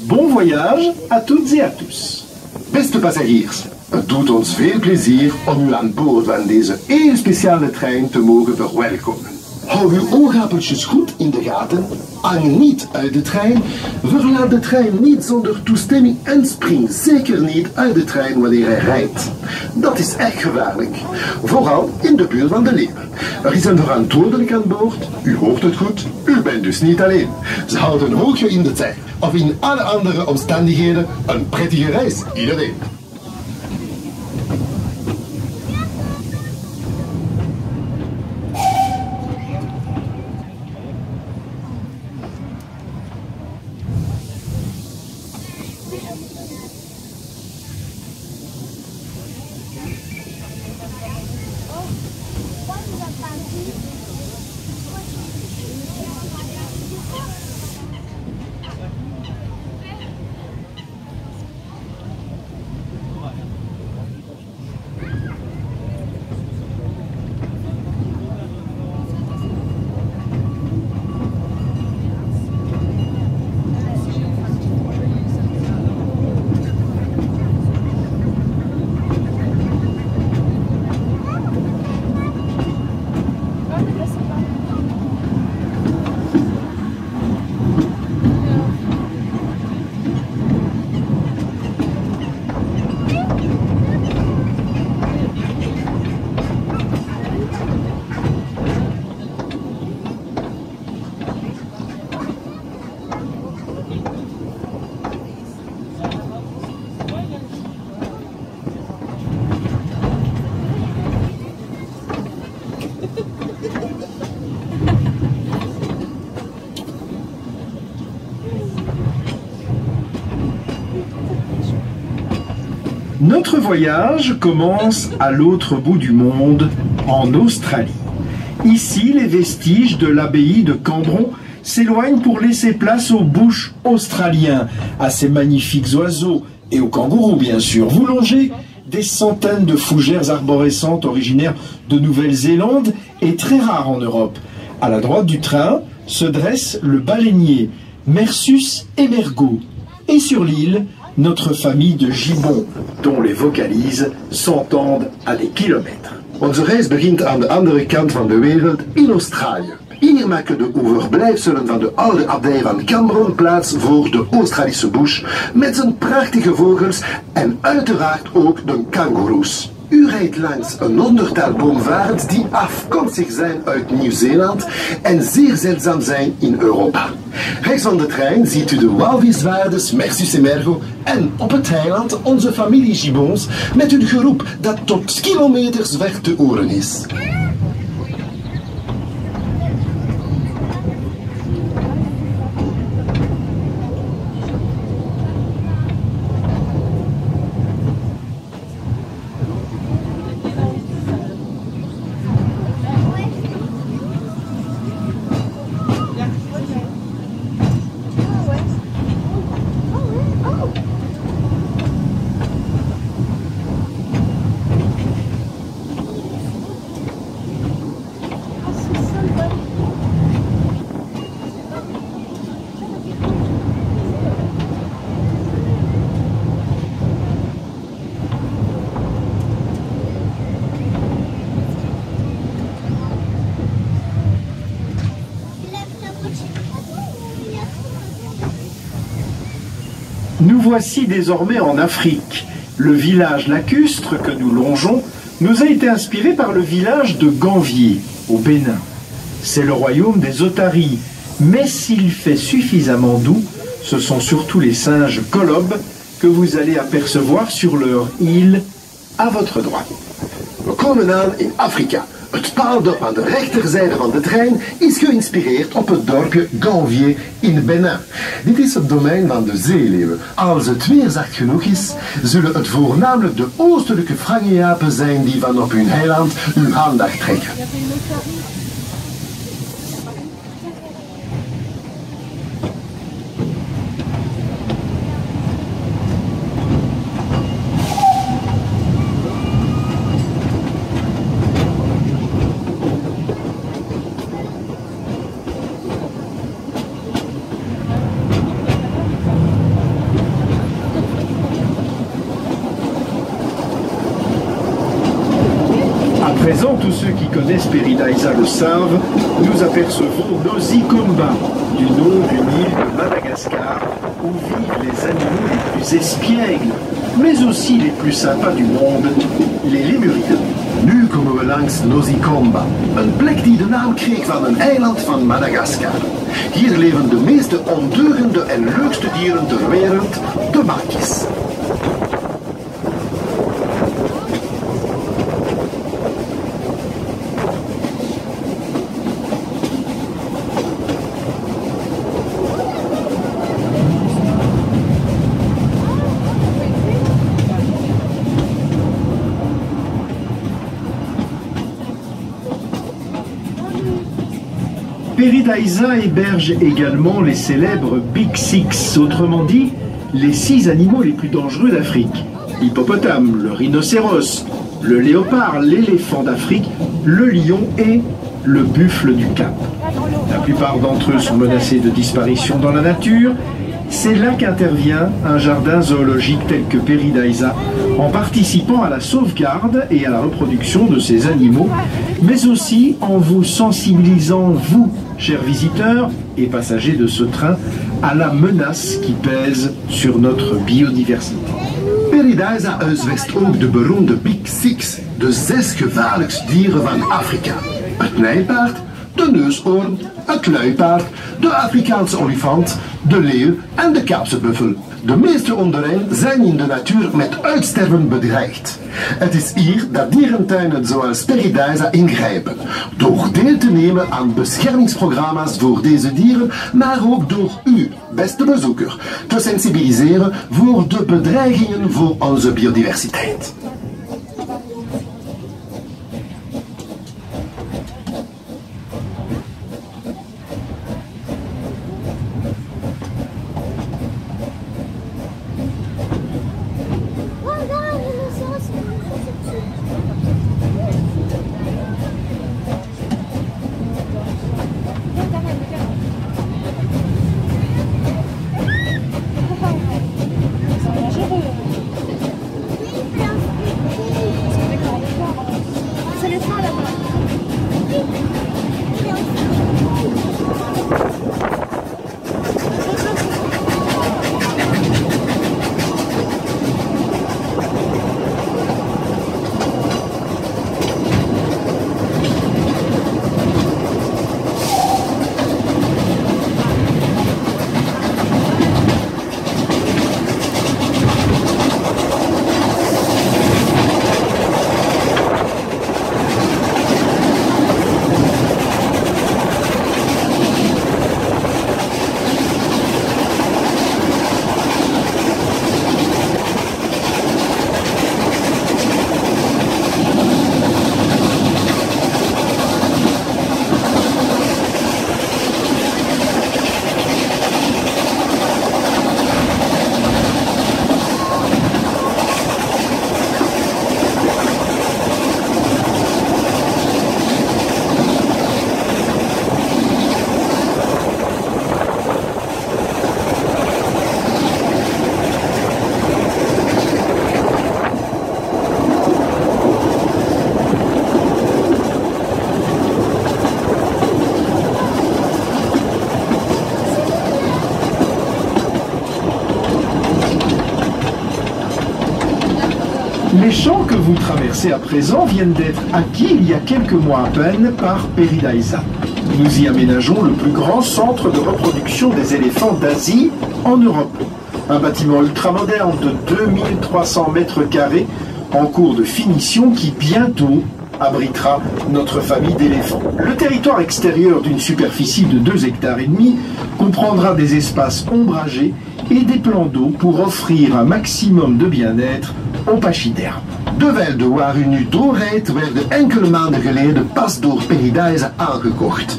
Bon voyage à toutes et à tous. Beste passagiers, het doet ons veel plezier om u aan boord van deze heel speciale trein te mogen verwelkomen. Hou uw oogappeltjes goed in de gaten, hang niet uit de trein, verlaat de trein niet zonder toestemming en spring zeker niet uit de trein wanneer hij rijdt. Dat is echt gevaarlijk, vooral in de buurt van de leeuwen. Er is een verantwoordelijk aan boord, u hoort het goed, u bent dus niet alleen. Ze houden een hoogje in de tijd, of in alle andere omstandigheden een prettige reis, iedereen. Notre voyage commence à l'autre bout du monde, en Australie. Ici, les vestiges de l'abbaye de Cambron s'éloignent pour laisser place aux bushs australiens, à ces magnifiques oiseaux et aux kangourous bien sûr. Vous longez des centaines de fougères arborescentes originaires de Nouvelle-Zélande et très rares en Europe. À la droite du train se dresse le baleinier, Mersus emergo. Et sur l'île, notre famille de gibbons, dont les vocalises s'entendent à des kilomètres. Onze reis begint aan de andere kant van de wereld in Australië. Hier maken de overblijfselen van de oude abdij van Cambron plaats voor de Australische bush met zijn prachtige vogels en uiteraard ook de kangoeroes. U rijdt langs een honderdtal boomvarens die afkomstig zijn uit Nieuw-Zeeland en zeer zeldzaam zijn in Europa. Rechts van de trein ziet u de walviswaardes Mersus emergo en op het eiland onze familie gibbons met hun geroep dat tot kilometers ver te horen is. Nous voici désormais en Afrique. Le village lacustre que nous longeons nous a été inspiré par le village de Gamvier, au Bénin. C'est le royaume des otaries, mais s'il fait suffisamment doux, ce sont surtout les singes colobes que vous allez apercevoir sur leur île à votre droite. We komen aan in Afrika. Het paaldorp aan de rechterzijde van de trein is geïnspireerd op het dorpje Gamvier in Benin. Dit is het domein van de zeeleeuwen. Als het weer zacht genoeg is, zullen het voornamelijk de oostelijke frangeapen zijn die van op hun eiland uw aandacht trekken. présent, tous ceux qui connaissent Paradisa le savent, nous apercevons Nosikomba, du nom d'une île de Madagascar, où vivent les animaux les plus espiègles, mais aussi les plus sympas du monde, les lémuriens. Nu komen we langs Nosikomba, een plek die de naam kreeg van een eiland van Madagaskar. Hier leven de meeste ondeugende en leukste dieren ter wereld, de makkies. Paradisa héberge également les célèbres Big Six, autrement dit, les 6 animaux les plus dangereux d'Afrique. L'hippopotame, le rhinocéros, le léopard, l'éléphant d'Afrique, le lion et le buffle du Cap. La plupart d'entre eux sont menacés de disparition dans la nature. C'est là qu'intervient un jardin zoologique tel que Paradisa, en participant à la sauvegarde et à la reproduction de ces animaux, mais aussi en vous sensibilisant, vous, chers visiteurs et passagers de ce train, à la menace qui pèse sur notre biodiversité. Paradisa huisvest ook de beroemde Big Six, de 6 gevaarlijkste dieren van Afrika. Het nijlpaard, de neushoorn, het luipaard, de Afrikaanse olifant, de leeuw en de Kaapse buffel. De meeste onder hen zijn in de natuur met uitsterven bedreigd. Het is hier dat dierentuinen zoals Paradisa ingrijpen, door deel te nemen aan beschermingsprogramma's voor deze dieren, maar ook door u, beste bezoeker, te sensibiliseren voor de bedreigingen voor onze biodiversiteit. Les champs que vous traversez à présent viennent d'être acquis il y a quelques mois à peine par Paradisa. Nous y aménageons le plus grand centre de reproduction des éléphants d'Asie en Europe. Un bâtiment ultramoderne de 2300 mètres carrés en cours de finition qui bientôt abritera notre famille d'éléphants. Le territoire extérieur d'une superficie de 2,5 hectares comprendra des espaces ombragés et des plans d'eau pour offrir un maximum de bien-être aux pachydermes. De wilde waar u nu doorrijdt werden enkele maanden geleden pas door Paradisa aangekocht.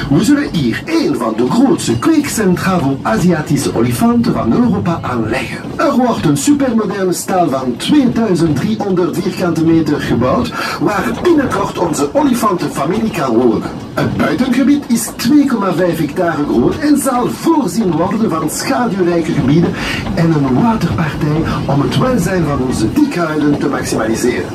We zullen hier een van de grootste kweekcentra voor Aziatische olifanten van Europa aanleggen. Er wordt een supermoderne stal van 2300 vierkante meter gebouwd, waar binnenkort onze olifantenfamilie kan wonen. Het buitengebied is 2,5 hectare groot en zal voorzien worden van schaduwrijke gebieden en een waterpartij om het welzijn van onze dikhuiden te maximaliseren.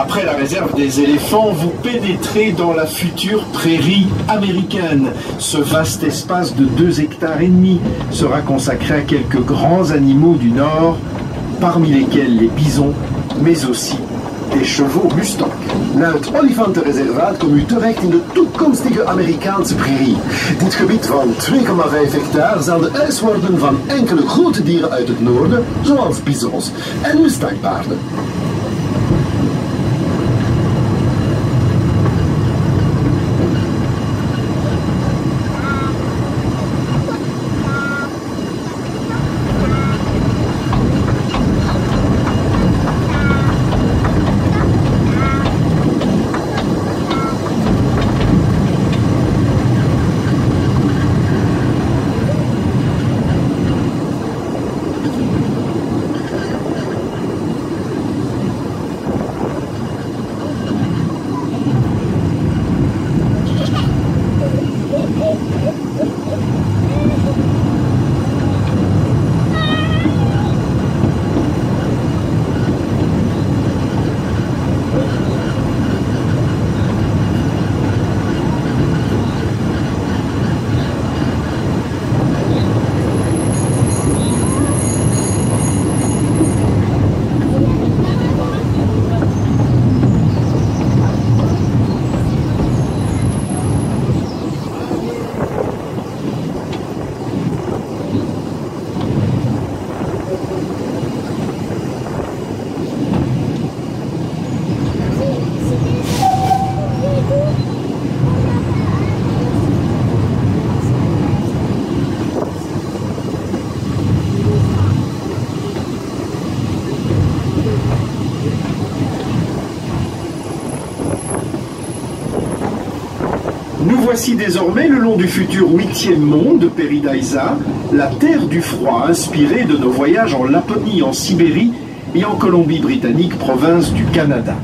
Après la réserve des éléphants, vous pénétrez dans la future prairie américaine. Ce vaste espace de 2,5 hectares sera consacré à quelques grands animaux du Nord, parmi lesquels les bisons, mais aussi des chevaux Mustang. Naar het olifantenreservaat kom u terecht in de toekomstige Amerikaanse prairie. Dit gebied van 2,5 hectare zal de huis worden van enkele grote dieren uit het noorden, zoals bisons en mustangpaarden. Nous voici désormais le long du futur 8e monde de Paradise, la terre du froid inspirée de nos voyages en Laponie, en Sibérie et en Colombie-Britannique, province du Canada.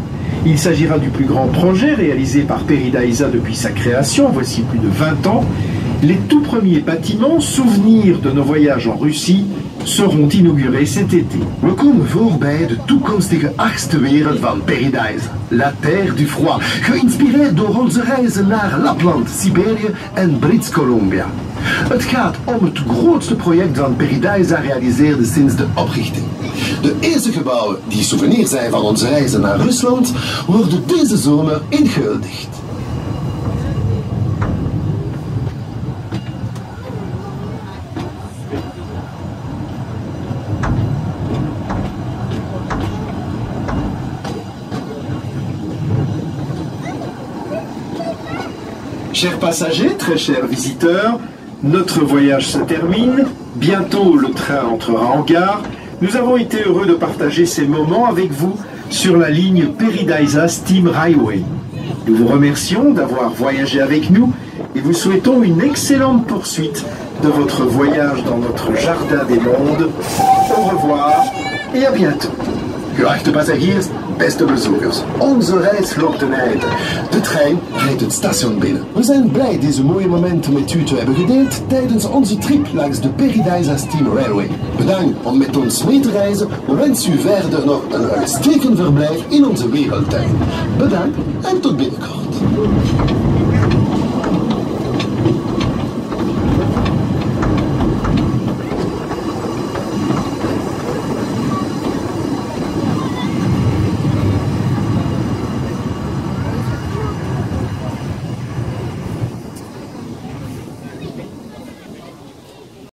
Il s'agira du plus grand projet réalisé par Paradise depuis sa création, voici plus de 20 ans. Les tout premiers bâtiments, souvenirs de nos voyages en Russie, seront inaugurés cet été. We komen voorbij de toekomstige 8e wereld van Paradise, la terre du froid, geïnspireerd door onze reizen naar Lapland, Siberië en Brits-Columbia. Het gaat om het grootste project van Paradise realiseerde sinds de oprichting. De eerste gebouwen die souvenir zijn van onze reizen naar Rusland worden deze zomer ingehuldigd. Chers passagers, très chers visiteurs, notre voyage se termine. Bientôt le train entrera en gare. Nous avons été heureux de partager ces moments avec vous sur la ligne Paradise Steam Railway. Nous vous remercions d'avoir voyagé avec nous et vous souhaitons une excellente poursuite de votre voyage dans notre jardin des mondes. Au revoir et à bientôt. Geachte passagiers, beste bezoekers, onze reis loopt ten einde. De trein rijdt het station binnen. We zijn blij deze mooie momenten met u te hebben gedeeld tijdens onze trip langs de Paradise Steam Railway. Bedankt om met ons mee te reizen. We wensen u verder nog een uitstekend verblijf in onze wereldtuin. Bedankt en tot binnenkort.